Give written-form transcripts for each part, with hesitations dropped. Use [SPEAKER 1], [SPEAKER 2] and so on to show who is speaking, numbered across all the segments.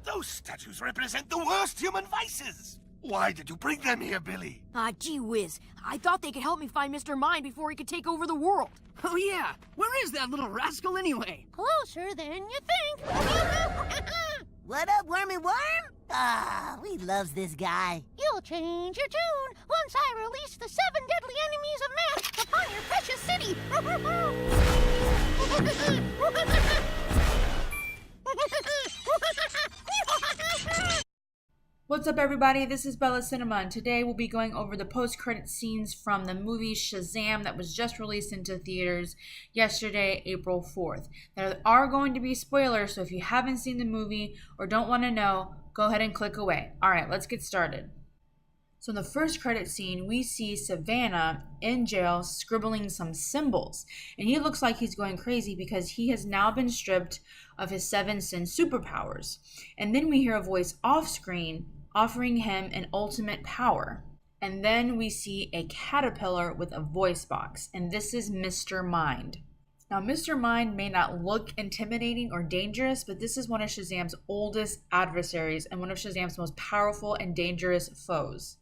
[SPEAKER 1] Those statues represent the worst human vices. Why did you bring them here, Billy?
[SPEAKER 2] Gee whiz. I thought they could help me find Mr. Mind before he could take over the world.
[SPEAKER 3] Oh yeah, where is that little rascal anyway?
[SPEAKER 4] Closer than you think.
[SPEAKER 5] What up, Wormy Worm? We loves this guy.
[SPEAKER 4] You'll change your tune once I release the 7 deadly enemies of man upon your precious city.
[SPEAKER 6] What's up, everybody? This is Bella Cinema, and today we'll be going over the post-credit scenes from the movie Shazam that was just released into theaters yesterday, April 4th. There are going to be spoilers, so if you haven't seen the movie or don't want to know, go ahead and click away. Alright, let's get started. So in the first credit scene, we see Savannah in jail scribbling some symbols. And he looks like he's going crazy because he has now been stripped of his 7 sin superpowers. And then we hear a voice off screen offering him an ultimate power. And then we see a caterpillar with a voice box. And this is Mr. Mind. Now, Mr. Mind may not look intimidating or dangerous, but this is one of Shazam's oldest adversaries and one of Shazam's most powerful and dangerous foes.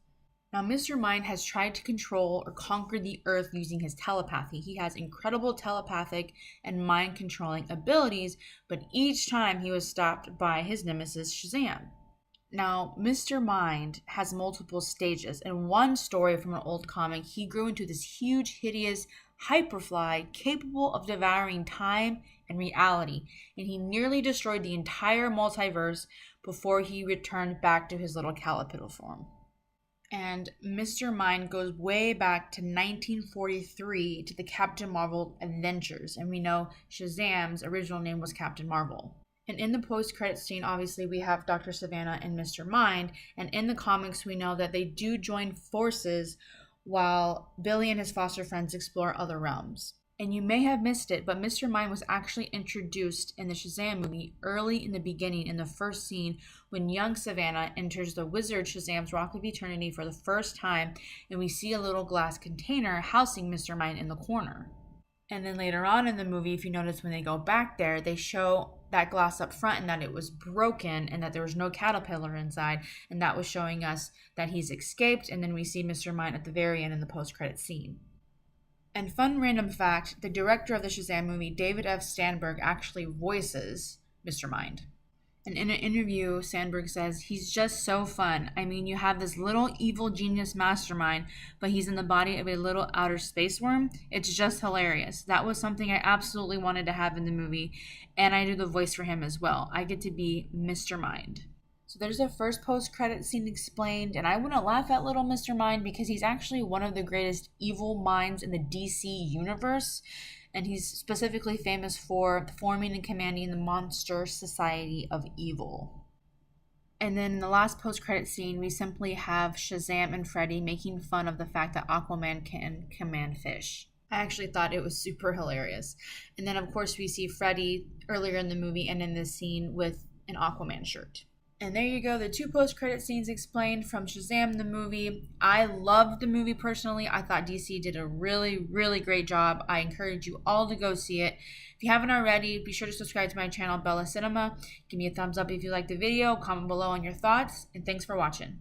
[SPEAKER 6] Now, Mr. Mind has tried to control or conquer the Earth using his telepathy. He has incredible telepathic and mind-controlling abilities, but each time he was stopped by his nemesis, Shazam. Now, Mr. Mind has multiple stages. In one story from an old comic, he grew into this huge, hideous hyperfly capable of devouring time and reality, and he nearly destroyed the entire multiverse before he returned back to his little caterpillar form. And Mr. Mind goes way back to 1943 to the Captain Marvel Adventures. And we know Shazam's original name was Captain Marvel. And in the post-credit scene, obviously, we have Dr. Savannah and Mr. Mind. And in the comics, we know that they do join forces while Billy and his foster friends explore other realms. And you may have missed it, but Mr. Mind was actually introduced in the Shazam movie early in the beginning, in the first scene, when young Savannah enters the wizard Shazam's Rock of Eternity for the first time, and we see a little glass container housing Mr. Mind in the corner. And then later on in the movie, if you notice when they go back there, they show that glass up front and that it was broken and that there was no caterpillar inside, and that was showing us that he's escaped, and then we see Mr. Mind at the very end in the post-credit scene. And fun random fact, the director of the Shazam movie, David F. Sandberg, actually voices Mr. Mind. And in an interview, Sandberg says, "He's just so fun. I mean, you have this little evil genius mastermind, but he's in the body of a little outer space worm. It's just hilarious. That was something I absolutely wanted to have in the movie, and I do the voice for him as well. I get to be Mr. Mind." So there's the first post-credit scene explained, and I wouldn't laugh at little Mr. Mind because he's actually one of the greatest evil minds in the DC universe, and he's specifically famous for forming and commanding the Monster Society of Evil. And then in the last post-credit scene, we simply have Shazam and Freddy making fun of the fact that Aquaman can command fish. I actually thought it was super hilarious. And then, of course, we see Freddy earlier in the movie and in this scene with an Aquaman shirt. And there you go, the 2 post-credit scenes explained from Shazam the movie. I loved the movie personally. I thought DC did a really, really great job. I encourage you all to go see it. If you haven't already, be sure to subscribe to my channel, Bella Cinema. Give me a thumbs up if you liked the video, comment below on your thoughts, and thanks for watching.